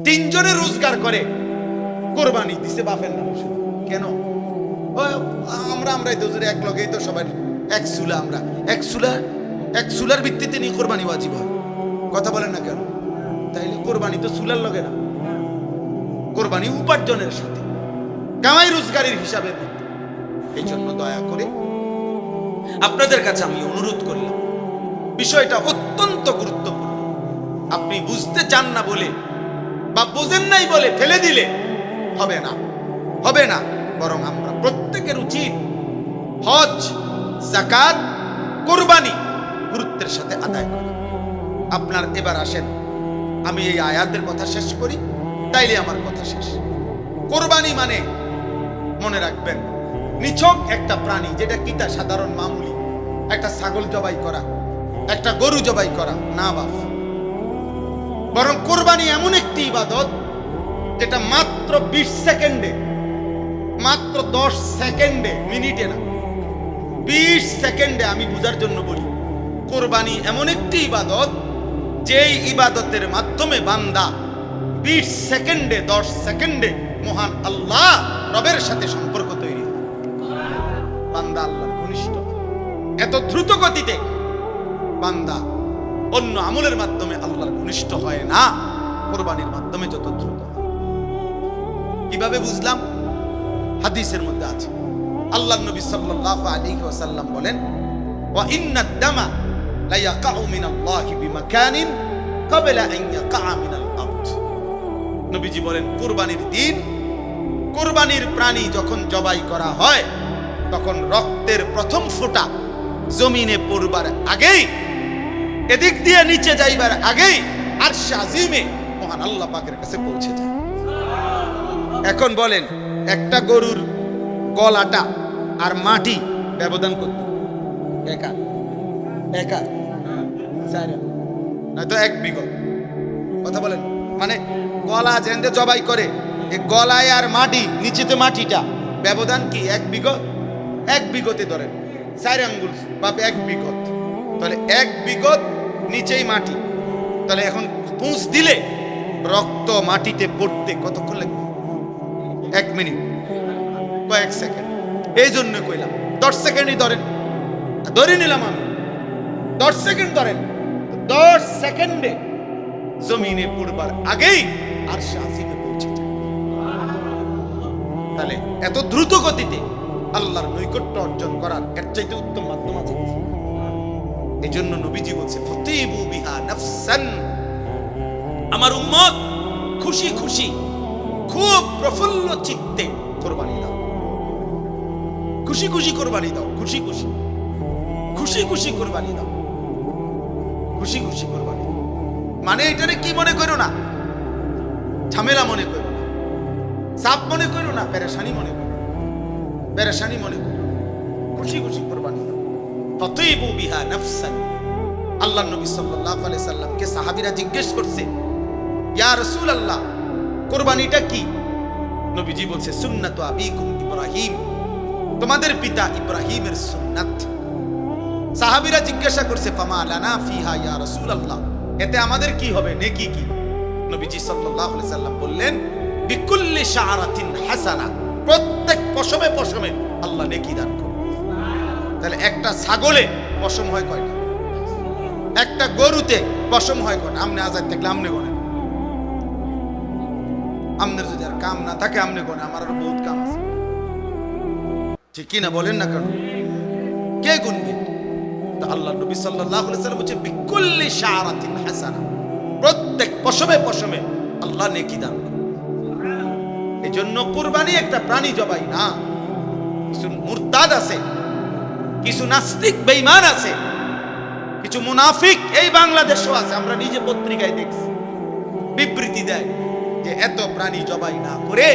তিনজনে রোজগার করে কোরবানি দিছে বাপের নামে শুধু। কেন? আমরাই তো এক লগেই তো সবাই এক চুলা, আমরা এক চুলার ভিত্তিতে নিয়ে কোরবানি ওয়াজিব হয়। কথা বলেন না কেন? তাইলে কোরবানি তো চুলার লগে না, কোরবানি উপার্জনের সাথে, কামাই রোজগারের হিসাবের মধ্যে। এই জন্য দয়া করে আপনাদের কাছে আমি অনুরোধ করলাম, বিষয়টা অত্যন্ত গুরুত্বপূর্ণ। আপনি বুঝতে চান না বলে বা বোঝেন নাই বলে ফেলে দিলে হবে না। বরং আমরা প্রত্যেকের উচিত হজ, যাকাত, কুরবানি গুরুত্বের সাথে আদায় করা। আপনার এবার আসেন, আমি এই আয়াতের কথা শেষ করি, তাইলে আমার কথা শেষ। কোরবানি মানে মনে রাখবেন নিছক একটা প্রাণী, যেটা কিতা সাধারণ মামুলি একটা ছাগল জবাই করা, একটা গরু জবাই করা না বাপ। বরং কোরবানি এমন একটি ইবাদত যেটা মাত্র 20 সেকেন্ডে, মাত্র 10 সেকেন্ডে, মিনিটে না, 20 সেকেন্ডে, আমি বুঝার জন্য বলি, কোরবানি এমন একটি ইবাদত যেই ইবাদতের মাধ্যমে বান্দা 20 সেকেন্ডে, 10 সেকেন্ডে মহান আল্লাহ রবের সাথে সম্পর্ক তৈরি হয়। বান্দা আল্লাহর ঘনিষ্ঠ। এত দ্রুত গতিতে বান্দা অন্য আমলের মাধ্যমে আল্লাহর ঘনিষ্ঠ হয় না, কোরবানির মাধ্যমে যত দ্রুত হয়। কিভাবে বুঝলাম? হাদিসের মধ্যে আছে, আল্লাহর নবী সাল্লাল্লাহু আলাইহি ওয়াসাল্লাম বলেন, ওয়া ইন্নাদ দামা লা ইয়াকাউ মিনাল্লাহি বিমাকানিন ক্বাবলা আন ইয়াকা মিনাল আরদ। নবীজি বলেন, কুরবানির দিন, কুরবানির প্রাণী যখন জবাই করা হয়, তখন রক্তের প্রথম ফোঁটা জমিনে পড়বার আগেই, এদিক দিয়ে নিচে যাইবার আগেই আরশে আজিমে মহান আল্লাহ পাকের কাছে পৌঁছে যায়। এখন বলেন, একটা গরুর গলাটা আর মাটি ব্যবধান কত? একা নয়তো 1 বিঘত। কথা বলেন, মানে গলা যেন জবাই করে, এই গলায় আর মাটি, নিচেতে মাটিটা ব্যবধান কি? 1 বিঘত। 1 বিঘতে ধরেন 4 আঙ্গুল বা 1 বিঘত, তাহলে 1 বিঘত নিচেই মাটি। তাহলে এখন পুঁছ দিলে রক্ত মাটিতে পড়তে কতক্ষণ লাগবে? 1 মিনিট, কয়েক সেকেন্ড। এই জন্য কইলাম 10 সেকেন্ডই ধরেন, ধরে নিলাম আমি 10 সেকেন্ড ধরেন, 10 সেকেন্ডে জমিনে পড়বার আগেই আরশে আজিমে পৌঁছে যায়। তাহলে এত দ্রুত গতিতে আল্লাহর নৈকট্য অর্জন করার এর চাইতে উত্তম মাধ্যম আছে? এই জন্য নবীজি বলছে, ফতিবু বিহা নাফসান, আমার উম্মত খুশি খুশি, খুব প্রফুল্ল চিত্তে কুরবানি দাও, খুশি খুশি কুরবানি দাও, খুশি খুশি কুরবানি দাও, খুশি খুশি কুরবানি। মানে এটারে কি মনে করো না, ঝামেলা মনে করো না, চাপ মনে করো না, পেরেশানি মনে করো, খুশি খুশি কুরবানি দাও। ফতিবু বিহা নাফসান। আল্লাহর নবী সাল্লাল্লাহু আলাইহি সাল্লামকে সাহাবীরা জিজ্ঞেস করছে, ইয়া রাসূলুল্লাহ, কুরবানিটা কি? নবীজি বলছে, সুন্নাতু আবিকুম ইব্রাহিম, তোমাদের পিতা ইব্রাহিমের সুন্নাত। সাহাবীরা জিজ্ঞাসা করছে, ফামা লানা ফিহা ইয়া রাসূলুল্লাহ, এতে আমাদের কি হবে, নেকি কি? নবীজি সাল্লাল্লাহু আলাইহি সাল্লাম বললেন, বিকুল্লি শাআরাতিন হাসানা, প্রত্যেক পশমে পশমে আল্লাহ নেকি দান করে। তাহলে একটা ছাগলে পশম হয় কয়টা? একটা গরুতে পশম হয় কয়টা? আমনে আজাদ থাকলে আমনে গোনেন, আমনের যদি আর কাম না থাকে আমনে গোনে, আমার আরো বহুত কাম আছে, ঠিক কি না? বলেন না কেন? কে গুনবে? তো আল্লাহ নবী সাল্লাল্লাহু আলাইহি সাল্লাম বলেছে, বিকুল্লি শাআরাতিন হাসানা, প্রত্যেক পশমে পশমে আল্লাহ নেকি দান করে। এই জন্য কুরবানি একটা প্রাণী জবাই না। কিছু মুরতাদ আছে, কিছু নাস্তিক বেঈমান আছে, কিছু মুনাফিক এই বাংলাদেশেও আছে, আমরা নিজে পত্রিকায় দেখছি, বিবৃতি দেয় যে এত প্রাণী জবাই না করে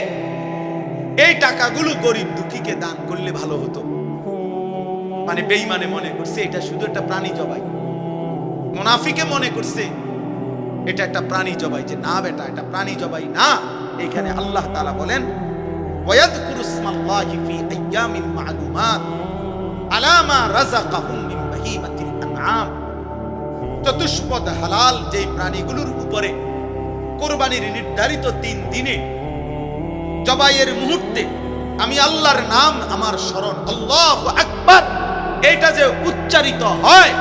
এই টাকাগুলো গরিব দুঃখীকে দান করলে ভালো হতো। মানে বেঈমানে মনে করছে এটা শুধু একটা প্রাণী জবাই, মুনাফিকে মনে করছে এটা একটা প্রাণী জবাই। যে না বেটা, এটা প্রাণী জবাই না। এখানে আল্লাহ তাআলা বলেন, ওয়ায়াযকুরু ইসমাল্লাহি ফি আইয়ামিন মা'লুমাত আলা মা রাযাকাহুম মিন বাহীমাতিল আনআম, চতুষ্পদ হালাল যেই প্রাণীগুলোর উপরে কোরবানির নির্ধারিত 3 দিনে জবাইয়ের মুহূর্তে আমি আল্লাহর নাম, আমার স্মরণ, আল্লাহু আকবার, এটা যে উচ্চারিত হয়,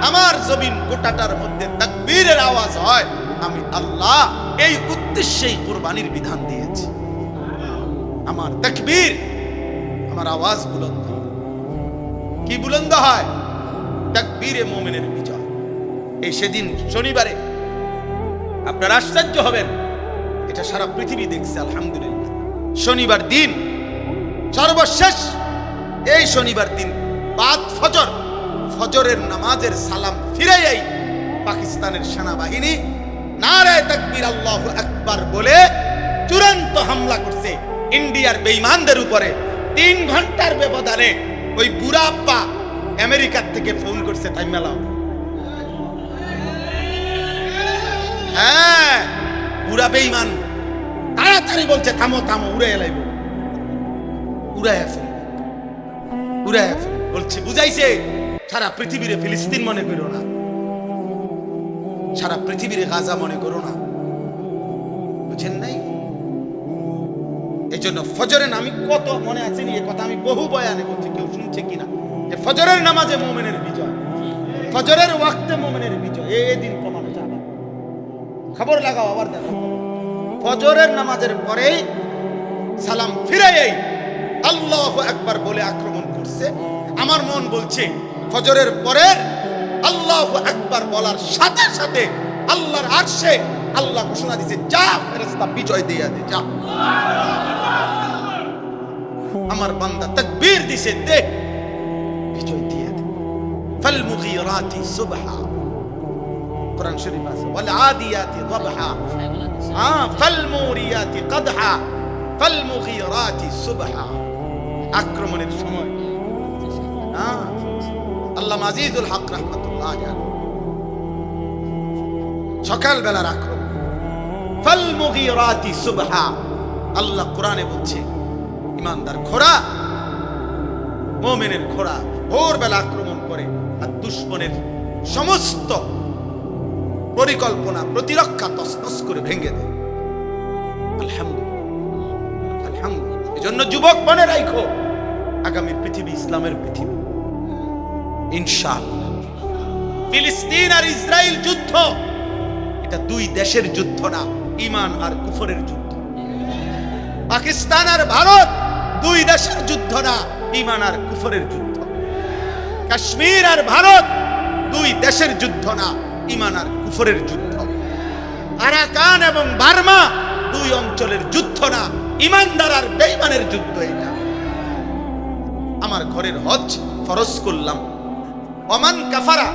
আমার জমিন গোটাটার মধ্যে তাকবীরের আওয়াজ হয়, আমি আল্লাহ এই উদ্দেশ্যেই কোরবানির বিধান দিয়েছি। আমার তাকবীর, আমার আওয়াজ বুলন্দ, কি বুলন্দ হয়? তাকবীরে মুমিনের বিজয়। এই সেদিন শনিবারে আপনারা আশ্চর্য হবেন, এটা সারা পৃথিবী দেখছে আলহামদুলিল্লাহ। শনিবার দিন সর্বশেষ, এই শনিবার দিন বাদ ফজর, ফজরের নামাজের সালাম ফিরাইয়াই পাকিস্তানের সেনাবাহিনী নারায়ে তাকবীর আল্লাহু আকবার বলে চূড়ান্ত হামলা করছে ইন্ডিয়ার বেঈমানদের উপরে। 3 ঘন্টার ব্যবধানে ওই বুড়া আব্বা আমেরিকার থেকে ফোন করছে, টাইম মেলাও। হ্যাঁ, বুড়া বেঈমান তাড়াতাড়ি বলছে থামো থামো, উড়ে এলাইব, উড়াইয়া ফেল, উড়াইয়া ফেল বলছে। বুঝাইছে সারা পৃথিবীরে ফিলিস্তিন মনে করো না, সারা পৃথিবীরে গাজা মনে করো না, বুঝেন নাই? এই জন্য ফজরের, আমি কত মনে আছে এই কথা আমি বহু বয়ানে বলছি, কেউ শুনছে কিনা, যে ফজরের নামাজে মুমিনের বিজয়, ফজরের ওয়াক্তে মুমিনের বিজয়। এই দিন প্রমাণ হচ্ছে। আবার খবর লাগাও, আবার দেখো, ফজরের নামাজের পরেই সালাম ফিরাইয়াই আল্লাহু আকবার বলে আক্রমণ করছে। আমার মন বলছে ফজরের পরে আল্লাহু আকবার বলার সাথে সাথে আল্লাহর আরশে আল্লাহ ঘোষণা দিয়েছে, যা ফেরেশতা বিজয় দিয়ে দে, যা। আমার বান্দা তাকবীর দিছে, দে বিজয় দিয়ে দে। ফাল মুগীরাতি সুবহা, কোরআন শরীফ আছে, ওয়াল আদিয়াতি দবহা, ফাল মুরিয়াতি কদহা, ফাল মুগীরাতি সুবহা। আক্রমণের সময় আল্লাহ আজিজুল হক রাহমাতুল্লাহ আলাইহি সকাল বেলার আক্রমণ, ফাল মুগীরাতি সুবহা। আল্লাহ কোরআনে বলছে ইমানদার ঘোড়া, মুমিনের ঘোড়া ভোরবেলা আক্রমণ করে আর দুশমনের সমস্ত পরিকল্পনা প্রতিরক্ষা তছনছ করে ভেঙে দেয়। আলহামদুলিল্লাহ, আলহামদুলিল্লাহ। এজন্য যুবক মনে রাখো, আগামী পৃথিবী ইসলামের পৃথিবী ইনশাআল্লাহ। ফিলিস্তিন আর ইসরায়েল যুদ্ধ, এটা 2 দেশের যুদ্ধ না, ঈমান আর কুফরের যুদ্ধ। পাকিস্তান আর ভারত 2 দেশের যুদ্ধ না, ঈমান আর কুফরের যুদ্ধ। কাশ্মীর আর ভারত 2 দেশের যুদ্ধ না, ঈমান আর কুফরের যুদ্ধ। আরাকান এবং বার্মা 2 অঞ্চলের যুদ্ধ না, ঈমানদার আর বেঈমানের যুদ্ধ। এটা আমার ঘরের হজ ফরজ করলাম, ওমান কাফারা,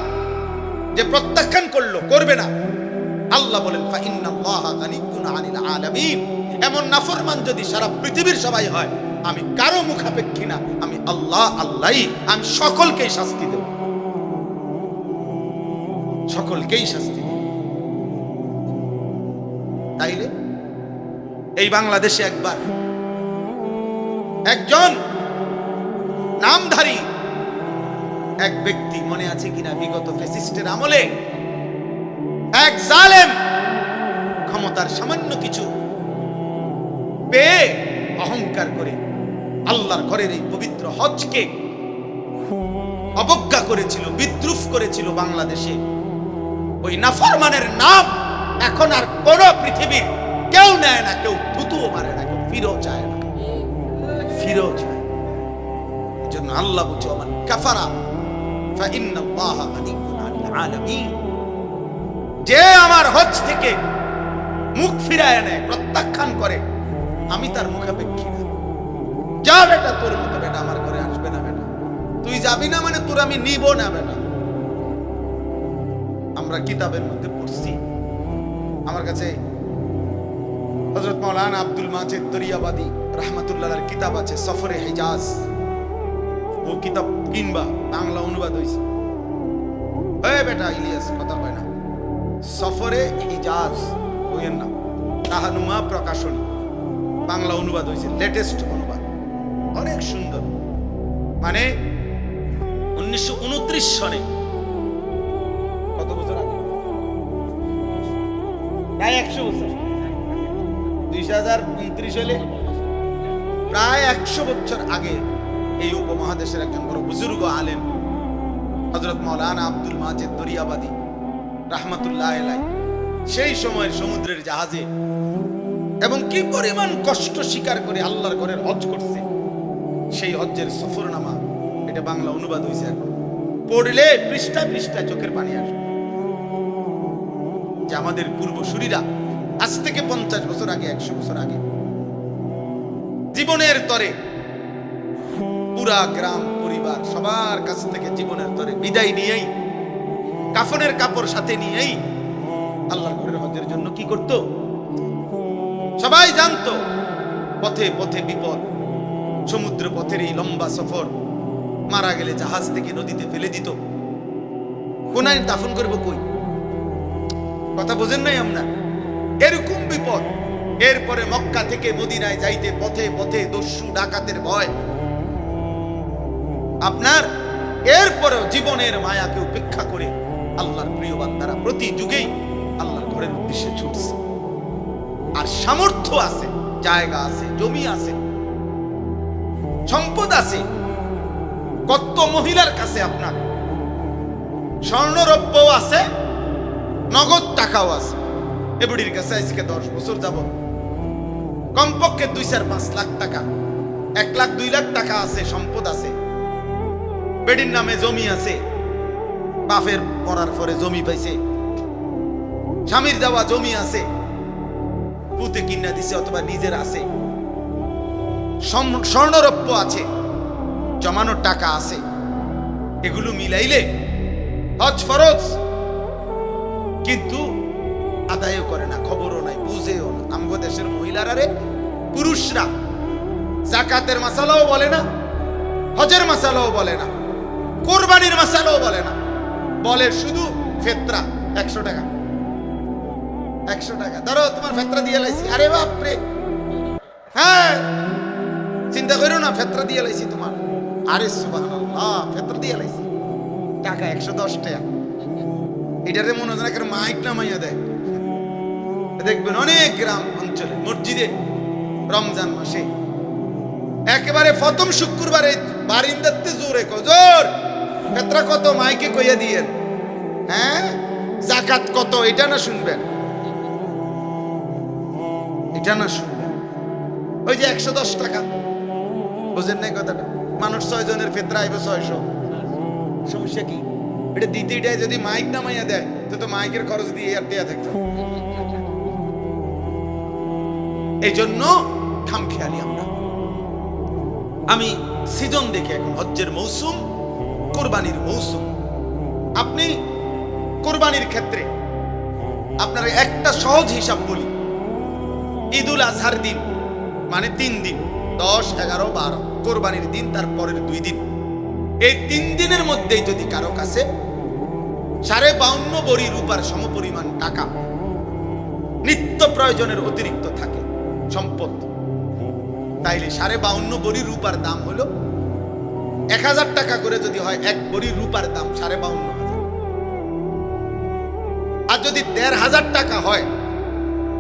যে প্রত্যাখ্যান করলো, করবে না, আল্লাহ বলেন ফা ইন্নাল্লাহা গানিয়্যুন আনিল আলামিন। এমন নাফরমান যদি সারা পৃথিবীর সবাই হয়, আমি কারো মুখাপেক্ষী না, আমি আল্লাহ, আল্লাহই, আমি সকলকেই শাস্তি দেব, সকলকেই শাস্তি দেব। তাইলে এই বাংলাদেশে একবার একজন নামধারী এক ব্যক্তি, মনে আছে কিনা, বিগত ফ্যাসিস্টের আমলে এক জালেম ক্ষমতার সামান্য কিছু পেয়ে অহংকার করে আল্লাহর ঘরের এই পবিত্র হজকে অবজ্ঞা করেছিল, বিদ্রুপ করেছিল বাংলাদেশে। ওই নাফরমানের নাম এখন আর কোন পৃথিবীর কেউ নেয় না, কেউ থুতুও মারে না, কেউ ফিরেও চায় না, ফিরেও চায়। এই জন্য আল্লাহ বলছে ওমান কাফারা ফা ইন্নাল্লাহা গানিয়্যুন আনিল আলামিন। যে আমার হজ থেকে মুখ ফিরায় নেয়, প্রত্যাখ্যান করে, আমি তার মুখাপেক্ষী না। যা বেটা, তোর মতো বেটা আমার ঘরে আসবে না বেটা, তুই যাবি না মানে তোর আমি নিব না বেটা। আমরা কিতাবের মধ্যে পড়ছি, আমার কাছে হযরত মাওলানা আব্দুল মাজিদ দরিয়াবাদী রাহমাতুল্লাহ আলাইহির কিতাব আছে, সফরে হিজাজ। ও কিতাব কিনবা, বাংলা অনুবাদ হইছে। এই বেটা ইলিয়াস কথা কয় না, সফরে হিজাজ বইয়ের নাম, রাহনুমা প্রকাশনী, বাংলা অনুবাদ হয়েছে, লেটেস্ট অনুবাদ, অনেক সুন্দর। মানে 1929 সনে, কত বছর আগে, প্রায় 100 বছর, 2029 সালে প্রায় 100 বছর আগে এই উপমহাদেশের একজন বড় বুজুর্গ আলেম হযরত মাওলানা আব্দুল মাজেদ দরিয়াবাদী রাহমাতুল্লাহ আলাইহি সেই সময়ের সমুদ্রের জাহাজে এবং কি পরিমাণ কষ্ট স্বীকার করে আল্লাহর ঘরের হজ করছে, সেই হজ্জের সফরনামা এটা বাংলা অনুবাদ হয়েছে। এখন পড়লে পৃষ্ঠা পৃষ্ঠা চোখের পানি আসে যে আমাদের পূর্বসূরীরা আজ থেকে 50 বছর আগে, 100 বছর আগে জীবনের তরে পুরা গ্রাম পরিবার সবার কাছ থেকে জীবনের তরে বিদায় নিয়েই কাফনের কাপড় সাথে নিয়েই আল্লাহর ঘরের হজের জন্য কি করত? সবাই জানতো পথে পথে বিপদ, সমুদ্র পথের এই লম্বা সফর, মারা গেলে জাহাজ থেকে নদীতে ফেলে দিত, কোনায় দাফন করব কই? কথা বোঝেন নাই আমরা? এরকম বিপদ। এরপরে মক্কা থেকে মদিনায় যাইতে পথে পথে দস্যু ডাকাতের ভয় আপনার, এরপরেও জীবনের মায়াকে উপেক্ষা করে আল্লাহর প্রিয় বান্দারা প্রতি যুগেই আল্লাহর ঘরের উদ্দেশ্যে ছুটছে। আর সামর্থ্য আছে, জায়গা আছে, জমি আছে, সম্পদ আছে। কত মহিলার কাছে আপনার স্বর্ণরৌপ্য আছে, নগদ টাকাও আছে। এবুড়ির কাছে আজকে 10 বছর যাব কমপক্ষে 2-4-5 লাখ টাকা, 1 লাখ 2 লাখ টাকা আছে, সম্পদ আছে। বেডির নামে জমি আছে, বাপের মরার পরে জমি পাইছে, স্বামীর দেওয়া জমি আছে, পুতে কিনা দিছে অথবা নিজের আছে, স্বর্ণরৌপ্য আছে, জমানোর টাকা আছে। এগুলো মিলাইলে হজ ফরজ, কিন্তু আদায়ও করে না, খবরও নাই, বুঝেও না। আমগো দেশের মহিলারা রে, পুরুষরা যাকাতের মাসালাও বলে না, হজের মাসালাও বলে না, কোরবানির মাসালাও বলে না, বলে শুধু ফেতরা 100 টাকা। 100 টাকা ধরো তোমার ফেতরা দিয়ে লাইছি। আরে বাপরে, হ্যাঁ চিন্তা করো না, ফেতরা দিয়ে লাইছি তোমার। আরে সুবহানাল্লাহ, ফেতরা দিয়ে লাইছি, টাকা 110 টাকা। এটারে মনে হয় না মাইক নামাইয়া দেয়। দেখবেন অনেক গ্রাম অঞ্চলে মসজিদে রমজান মাসে একেবারে প্রথম শুক্রবারে বারিন্দাতে জোরে জোর ফেতরা কত মাইকে কইয়া দিয়েন, হ্যাঁ যাকাত কত, এটা না শুনবেন, এটা না শুনবেন। ওই যে 110 টাকা, বুঝেন নাই কথাটা? মানুষ 6 জনের ফেতরা আইবে 600, সমস্যা কি? এটা দ্বিতীয়টায় যদি মাইক নামাইয়া দেয় তো মাইকের খরচ দিয়ে আর দেয়া থাকতো। এই জন্য খামখেয়ালি আমরা। আমি সিজন দেখে, এখন হজ্জের মৌসুম, কোরবানির মৌসুম। আপনি কোরবানির ক্ষেত্রে আপনার একটা সহজ হিসাব বলি, ঈদুল আজহার দিন মানে 3 দিন, 10, 11, 12, কোরবানির দিন তার পরের 2 দিন, এই 3 দিনের মধ্যেই যদি কারো কাছে 52 বড়ি রূপার সমপরিমাণ টাকা নিত্য প্রয়োজনের অতিরিক্ত থাকে সম্পদ, তাইলে 52 বড়ি রূপার দাম হলো 1000 টাকা করে। যদি হয় 1 বড়ি রূপার দাম 52,000। আর যদি 1500 টাকা হয়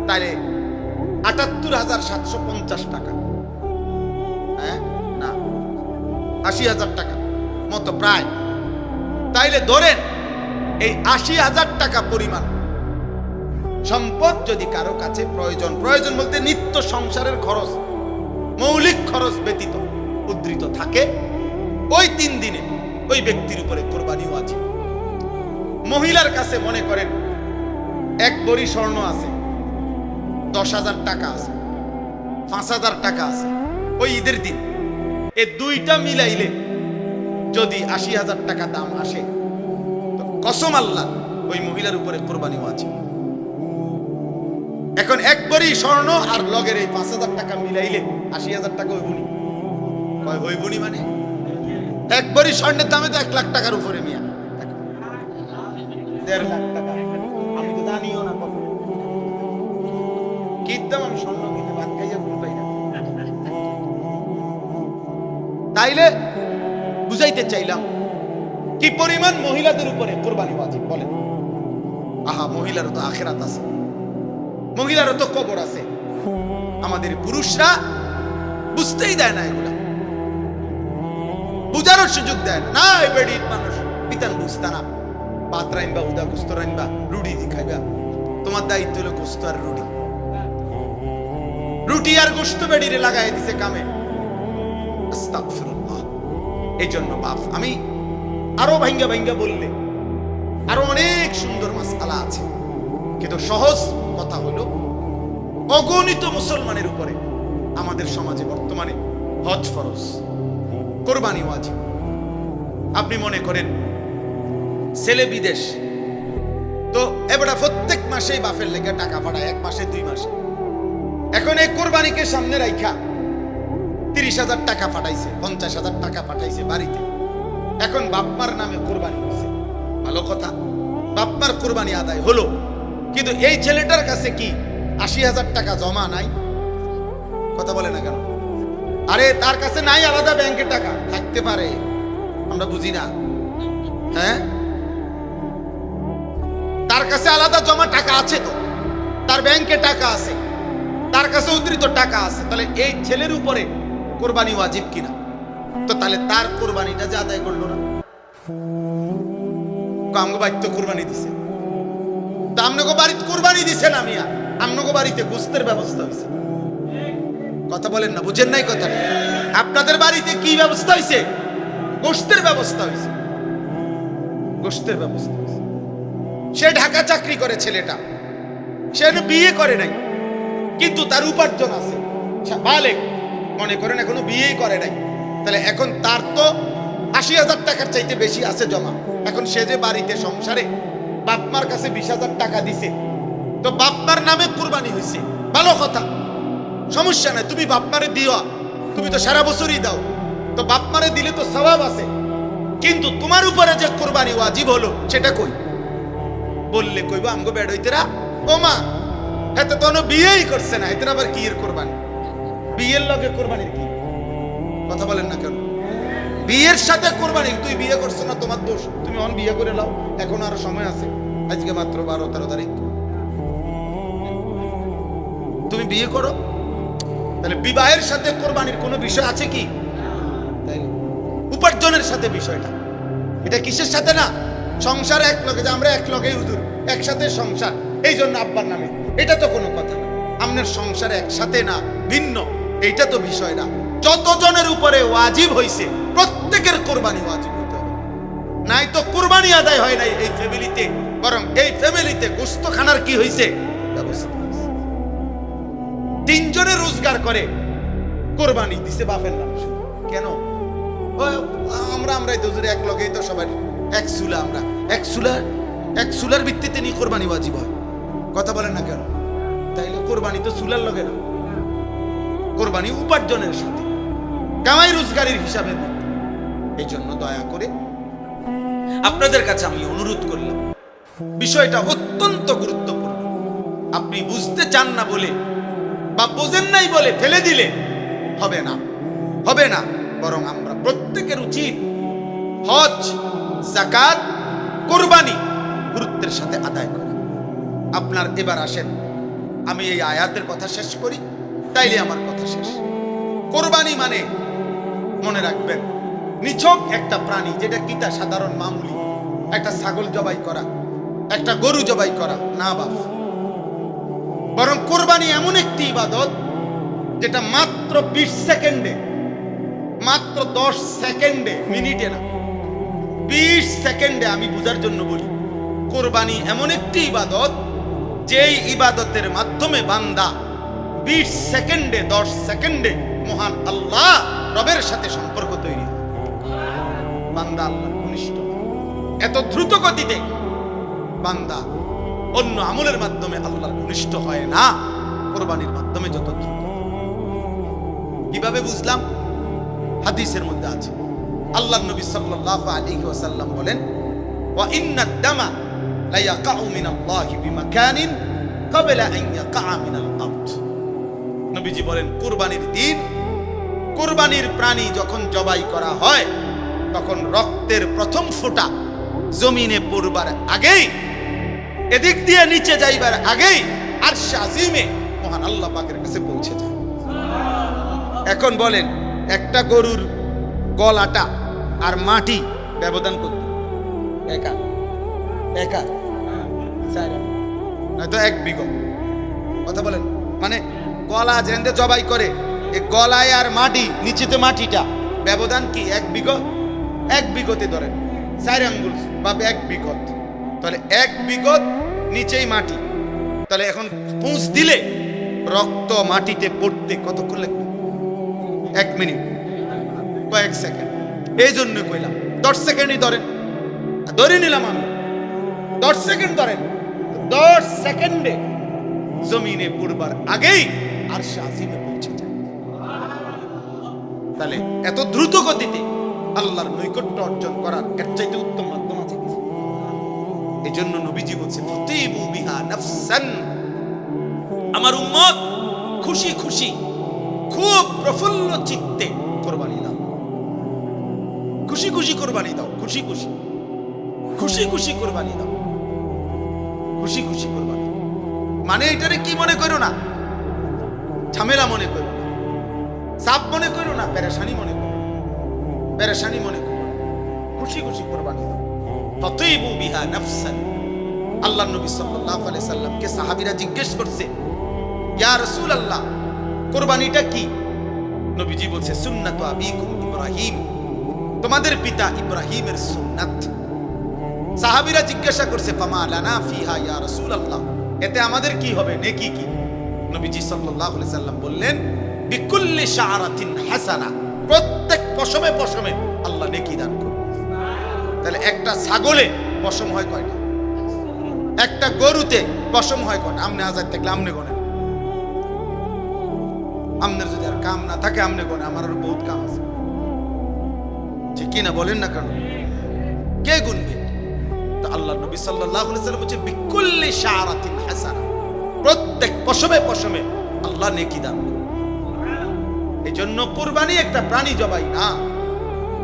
তাহলে 78,750 টাকা, হ্যাঁ না 80,000 টাকা মতো প্রায়। তাইলে ধরেন এই 80,000 টাকা পরিমাণ সম্পদ যদি কারো কাছে প্রয়োজন বলতে নিত্য সংসারের খরচ, মৌলিক খরচ ব্যতীত উদ্ধৃত থাকে, ওই 3 দিনে ওই ব্যক্তির উপরে কোরবানি ওয়াজিব। মহিলার কাছে মনে করেন 1 বড়ি স্বর্ণ আছে, 10,000 টাকা আছে, 5,000 টাকা আছে, ওই ঈদের দিন এই দুইটা মিলাইলে যদি 80,000 টাকা দাম আসে, তো কসম আল্লাহ ওই মহিলার উপরে কোরবানি ওয়াজিব। এখন 1 বড়ি স্বর্ণ আর লগের এই 5,000 টাকা মিলাইলে 80,000 টাকা হইবনি, মানে 1 বড়ি স্বর্ণের দামে তো 1 লাখ টাকার উপরে মিয়া, 1.5 লাখ টাকা। আমি তো জানিও না কত কি দাম, আমি স্বর্ণ কিনে ভাত খাইয়া ঘুম পাই না। তাইলে বুঝাইতে চাইলাম কি পরিমাণ মহিলাদের উপরে কোরবানি ওয়াজিব বলেন। আহা, মহিলারও তো আখিরাত আছে, মহিলারও তো কবর আছে। আমাদের পুরুষরা বুঝতেই দেয় না, এগুলা বুঝারও সুযোগ দেয় না। এই বেড়ির মানুষ পিতান বুঝতা না, ভাত রাইনবা, উদা গোস্ত রাইনবা, রুটি দি খাইবা, তোমার দায়িত্ব হলো গোস্ত আর রুটি। রুটি আর গোস্ত বেড়িরে লাগাই দিছে কামে। আস্তাগফিরুল্লাহ। এই জন্য বাপ, আমি আরো ভাঙ্গা ভাঙ্গা বললে আরো অনেক সুন্দর মাসআলা আছে, কিন্তু সহজ কথা হলো অগণিত মুসলমানের উপরে আমাদের সমাজে বর্তমানে হজ ফরজ, কোরবানি ওয়াজিব। আপনি মনে করেন ছেলে বিদেশ, তো এবারে প্রত্যেক মাসেই বাপের লেগে টাকা পাঠায়, 1 মাসে 2 মাসে। এখন এই কোরবানিকে সামনে রাখা 30,000 টাকা পাঠাইছে, 50,000 টাকা পাঠাইছে বাড়িতে। এখন বাপমার নামে কোরবানি হয়েছে, ভালো কথা, বাপমার কোরবানি আদায় হলো, কিন্তু এই ছেলেটার কাছে কি 80,000 টাকা জমা নাই? কথা বলে না কেন? আরে তার কাছে নাই আলাদা ব্যাংকে টাকা, থাকতে পারে, আমরা বুঝি না। হ্যাঁ, তার কাছে আলাদা জমা টাকা আছে, তো তার ব্যাংকে টাকা আছে, তার কাছে অতিরিক্ত টাকা আছে, তাহলে এই ছেলের উপরে কোরবানি ওয়াজিব কিনা? তো তাহলে তার কোরবানিটা যে আদায় করলো না, আমগো বাড়িতে কোরবানি দিছে, তা আমগো বাড়িতে কোরবানি দিছে না মিয়া, আমগো বাড়িতে গোস্তের ব্যবস্থা হয়েছে। কথা বলেন না, বুঝেন নাই কথা? আপনাদের বাড়িতে কি ব্যবস্থা হয়েছে? গোস্তের ব্যবস্থা হয়েছে, গোস্তের ব্যবস্থা হয়েছে। সে ঢাকা চাকরি করে ছেলেটা, সে বিয়ে করে নাই, কিন্তু তার উপার্জন আছে, বালেক, মনে করেন এখনো বিয়েই করে নাই, তাহলে এখন তার তো 80,000 টাকার চাইতে বেশি আছে জমা। এখন সে যে বাড়িতে সংসারে বাপমার কাছে 20,000 টাকা দিছে, তো বাপমার নামে কুরবানি হয়েছে, ভালো কথা, সমস্যা নাই, তুমি বাপমারে দিও, তুমি তো সারা বছরই দাও, তো বাপমারে দিলে তো সওয়াব আছে, কিন্তু তোমার উপরে যে কুরবানি ওয়াজিব হলো সেটা কই? বললে কইবা আমগো বেড হইতেরা, ও মা এত তো বিয়েই করছে না, এতে আবার কি এর কোরবানি? বিয়ের লগে কোরবানির কি? কথা বলেন না কেন? বিয়ের সাথে কোরবানি, তুই বিয়ে করছো না তোমার দোষ, তুমি অন বিয়ে করে নাও, এখন আরো সময় আছে, আজকে মাত্র 12-13 তারিখ, তুমি বিয়ে করো। তাহলে বিবাহের সাথে কোরবানির কোনো বিষয় আছে কি? তাই উপার্জনের সাথে বিষয়টা, এটা কিসের সাথে না? সংসার এক লগে, যে আমরা এক লগে হুজুর একসাথে সংসার, এই জন্য আব্বার নামে, এটা তো কোনো কথা না। আপনার সংসার একসাথে না, ভিন্ন, এইটা তো বিষয় না। যতজনের উপরে ওয়াজিব হইছে প্রত্যেকের কোরবানি ওয়াজিব হতে হবে, নাই তো কোরবানি আদায় হয় নাই এই ফ্যামিলিতে, বরং এই ফ্যামিলিতে গোশত খানার কি হইছে? ব্যবস্থা হইছে। 3 জনে রোজগার করে কোরবানি দিছে বাপের নাম, কেন? আমরাই তো এক লগেই তো সবাই এক চুলা, আমরা এক চুলার ভিত্তিতে নিয়ে কোরবানি ওয়াজিব হয়। কথা বলেন না কেন? তাইলে কোরবানি তো চুলার লগে না, কোরবানি উপার্জনের সাথে, কামাই রোজগারের হিসাবে। এই জন্য দয়া করে আপনাদের কাছে আমি অনুরোধ করলাম, বিষয়টা অত্যন্ত গুরুত্বপূর্ণ। আপনি বুঝতে চান না বলে বা বোঝেন নাই বলে ফেলে দিলে হবে না, হবে না, বরং আমরা প্রত্যেকের উচিত হজ, যাকাত, কোরবানি গুরুত্বের সাথে আদায় করা। আপনার এবার আসেন, আমি এই আয়াতের কথা শেষ করি, তাইলে আমার কথা শেষ। কোরবানি মানে মনে রাখবেন নিছক একটা প্রাণী, যেটা কিতা সাধারণ মামুলি একটা ছাগল জবাই করা, একটা গরু জবাই করা না বাপ, বরং কোরবানি এমন একটি ইবাদত যেটা মাত্র 20 সেকেন্ডে, মাত্র 10 সেকেন্ডে, মিনিটে না, 20 সেকেন্ডে, আমি বুঝার জন্য বলি, কোরবানি এমন একটি ইবাদত যেই ইবাদতের মাধ্যমে বান্দা 20 সেকেন্ডে, 10 সেকেন্ডে মহান আল্লাহ রবের সাথে সম্পর্ক তৈরি হয়, বান্দা আল্লাহর ঘনিষ্ঠ। এত দ্রুত গতিতে বান্দা অন্য আমলের মাধ্যমে আল্লাহর ঘনিষ্ঠ হয় না, কোরবানির মাধ্যমে যত দ্রুত। কিভাবে বুঝলাম? হাদিসের মধ্যে আছে, আল্লাহর নবী সাল্লাল্লাহু আলাইহি ওয়াসাল্লাম বলেন, ওয়া ইন্নাদ দামা লা ইয়াকাউ মিনাল্লাহি বিমাকানিন ক্বাবলা আন ইয়াকা মিনাল আরদ। নবীজি বলেন, কুরবানির দিন, কুরবানির প্রাণী যখন জবাই করা হয়, তখন রক্তের প্রথম ফোঁটা জমিনে পড়বার আগেই, এদিক দিয়ে নিচে যাইবার আগেই আরশ আজিমে মহান আল্লাহ পাকের কাছে পৌঁছে যায়। এখন বলেন একটা গরুর গলাটা আর মাটি ব্যবধান করতে একা একা নয়তো 1 বিঘা। কথা বলেন, মানে গলা যেখানে জবাই করে এই গলায় আর মাটি নিচেতে মাটিটা ব্যবধান কি 1 বিঘা। 1 বিঘতে ধরেন 4 আঙ্গুল বা 1 বিঘত, তাহলে 1 বিঘত নিচেই মাটি। তাহলে এখন পুঁছ দিলে রক্ত মাটিতে পড়তে কতক্ষণ লাগবে? 1 মিনিট, কয়েক সেকেন্ড। এই জন্য কইলাম 10 সেকেন্ডই ধরেন, ধরে নিলাম আমি 10 সেকেন্ড ধরেন, 10 সেকেন্ডে জমিনে পড়বার আগেই আরশে আজিমে পৌঁছে যায়। তাহলে এত দ্রুত গতিতে আল্লাহর নৈকট্য অর্জন করার এর চাইতে উত্তম মাধ্যম আছে কি? এই জন্য নবীজি বলছে ফতিবু বিহা নাফসান, আমার উম্মত খুশি খুশি খুব প্রফুল্ল চিত্তে কুরবানি দাও, খুশি খুশি কুরবানি দাও, খুশি খুশি খুশি খুশি কুরবানি দাও, খুশি খুশি কুরবানি। মানে এটারে কি মনে করো না, ঝামেলা মনে করো না, চাপ মনে করো না, পেরেশানি মনে করো, পেরেশানি মনে করো, খুশি খুশি কুরবানি দাও। ফাতিবু বিহা নাফসান। আল্লাহর নবী সাল্লাল্লাহু আলাইহি সাল্লামকে সাহাবীরা জিজ্ঞেস করছে, ইয়া রাসূলুল্লাহ কুরবানিটা কি? নবীজি বলছে সুন্নাতু আবিকুম ইব্রাহিম, তোমাদের পিতা ইব্রাহিমের সুন্নাত। সাহাবীরা জিজ্ঞাসা করছে ফামা লানা ফিহা ইয়া রাসূলুল্লাহ, এতে আমাদের কি হবে, নেকি কি? নবীজি সাল্লাল্লাহু আলাইহি সাল্লাম বললেন বিকুল্লি শাআরাতিন হাসানা, প্রত্যেক পশমে পশমে আল্লাহ নেকি দান করবে। তাহলে একটা ছাগলে পশম হয় কয়টা? একটা গরুতে পশম হয় কয়টা? আমনে আজাদ থাকলে আমনে গনে, আমনের যদি আর কাম না থাকে আমনে গনে, আমার আরো বহুত কাম আছে, ঠিক কি না বলেন না? কেন কে গুনবে? তো আল্লাহ নবী সাল্লাল্লাহু আলাইহি সাল্লাম বলেন বিকুল্লি শাআরাতিন হাসানা, প্রত্যেক পশমে পশমে আল্লাহ নেকি দান করবে। এজন্য কুরবানি একটা প্রাণী জবাই না।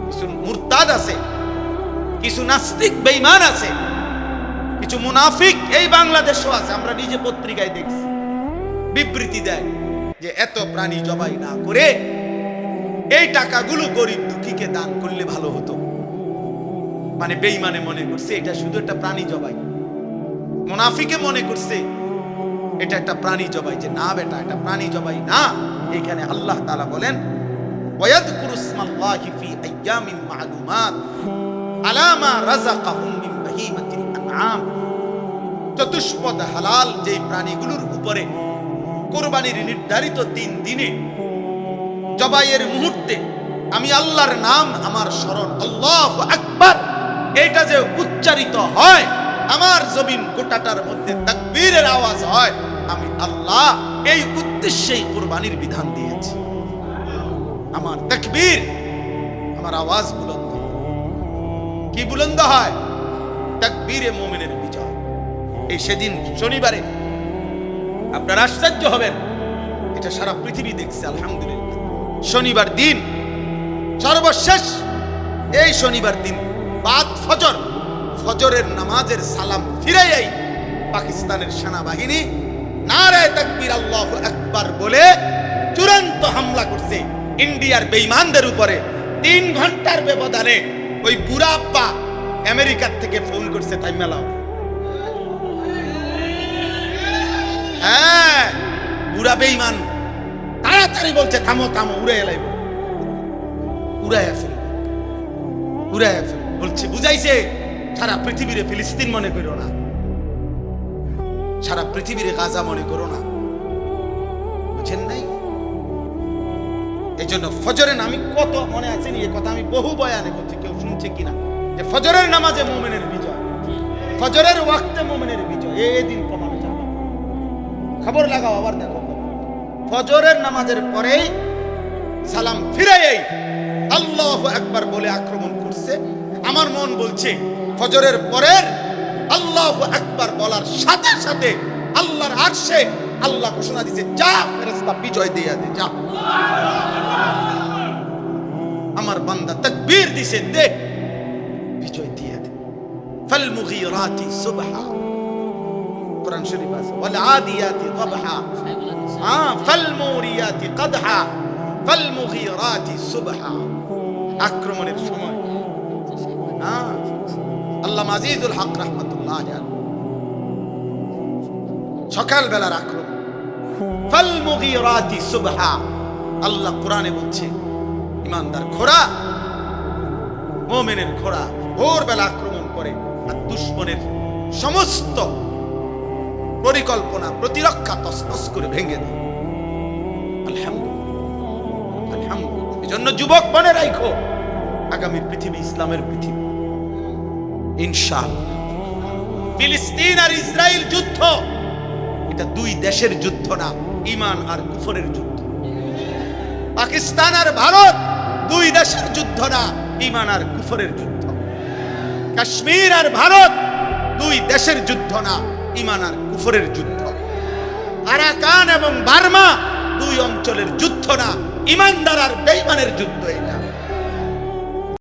কিছু মুরতাদ আছে, কিছু নাস্তিক বেঈমান আছে, কিছু মুনাফিক এই বাংলাদেশও আছে, আমরা নিজে পত্রিকায় দেখছি, বিবৃতি দেয় যে এত প্রাণী জবাই না করে এই টাকাগুলো গরিব দুঃখীকে দান করলে ভালো হতো। মানে বেঈমানে মনে করছে এটা শুধু একটা প্রাণী জবাই, মুনাফিকে মনে করছে এটা একটা প্রাণী জবাই। যে না বেটা, এটা প্রাণী জবাই না। এখানে আল্লাহ তাআলা বলেন ওয়ায়াযকুরু ইসমাল্লাহি ফি আইয়ামিন মা'লুমাত আলা মা রাযাকাহুম মিন বাহীমাতিল আনআম, চতুষ্পদ হালাল যে প্রাণীগুলোর উপরে কুরবানির নির্ধারিত 3 দিনে জবাইয়ের মুহূর্তে আমি আল্লাহর নাম, আমার স্মরণ, আল্লাহু আকবার, এটা যে উচ্চারিত হয়, আমার জমিন গোটাটার মধ্যে তাকবীরের আওয়াজ হয়, আমি আল্লাহ এই উদ্দেশ্যেই কুরবানির বিধান দিয়েছি। আমার তাকবীর, আমার আওয়াজ বুলন্দ, কি বুলন্দ হয়? তাকবীরে মুমিনের বিজয়। এই সেদিন শনিবারে আপনারা আশ্চর্য হবেন, এটা সারা পৃথিবী দেখছে আলহামদুলিল্লাহ। শনিবার দিন সর্বশেষ, এই শনিবার দিন বাদ ফজর, ফজরের নামাজের সালাম ফিরাইয়াই পাকিস্তানের সেনাবাহিনী নারায়ে তাকবীর আল্লাহু আকবার বলে চূড়ান্ত হামলা করছে ইন্ডিয়ার বেঈমানদের উপরে। 3 ঘন্টার ব্যবধানে ওই বুড়া আব্বা আমেরিকার থেকে ফোন করছে, তাই মেলাও। হ্যাঁ, বুড়া বেঈমান তাড়াতাড়ি বলছে থামো থামো, উড়ে এলাইব, উড়াইয়া ফেলবে, উড়াইয়া ফেলবে বলছে, বুঝাইছে সারা পৃথিবীরে ফিলিস্তিন মনে করো না, সারা পৃথিবীরে গাজা মনে করো না, বুঝেন নাই? এই জন্য ফজরের, আমি কত মনে আছে এই কথা আমি বহু বয়ানে বলছি, কেউ শুনছে কিনা, যে ফজরের নামাজে মুমিনের বিজয়, ফজরের ওয়াক্তে মুমিনের বিজয়, এই দিন প্রমাণ যাবে। খবর লাগাও, আবার দেখো, ফজরের নামাজের পরেই সালাম ফিরাই আল্লাহু আকবার বলে আক্রমণ করছে। আমার মন বলছে ফজরের পরের আল্লাহু আকবার বলার সাথে সাথে আল্লাহর আরশে আল্লাহ ঘোষণা দিয়েছে, যা ফেরেশতা বিজয় দিয়া দে, যা। আমার বান্দা তাকবীর দিছে, দে বিজয় দিয়া দে। ফাল মুগীরাতি সুবহা, কোরআন শরীফ আছে, ওয়াল আদিয়াতি যাবহা, ফাল মুরিয়াতি কদহা, ফাল মুগীরাতি সুবহা, আক্রমণের সময়। আল্লামা আজিজুল হক রাহমাতুল্লাহ আলাইহি সকাল বেলার আক্রমণ, ফাল মুগীরাতি সুবহা। আল্লাহ কোরআনে বলছে ইমানদার ঘোড়া, মুমিনের ঘোড়া ভোরবেলা আক্রমণ করে আর দুশমনের সমস্ত পরিকল্পনা প্রতিরক্ষা তছনছ করে ভেঙে দেয়। আলহামদুলিল্লাহ, আলহামদুলিল্লাহ। এজন্য যুবক মনে রাখো, আগামীর পৃথিবী ইসলামের পৃথিবী ইনশাআল্লাহ। ফিলিস্তিন আর ইসরায়েল যুদ্ধ, এটা দুই দেশের যুদ্ধ না, ঈমান আর কুফরের যুদ্ধ। পাকিস্তান আর ভারত দুই দেশের যুদ্ধ না, ঈমান আর কুফরের যুদ্ধ। কাশ্মীর আর ভারত দুই দেশের যুদ্ধ না, ঈমান আর কুফরের যুদ্ধ। আরাকান এবং বার্মা দুই অঞ্চলের যুদ্ধ না, ঈমানদার আর বেঈমানের যুদ্ধ এটা।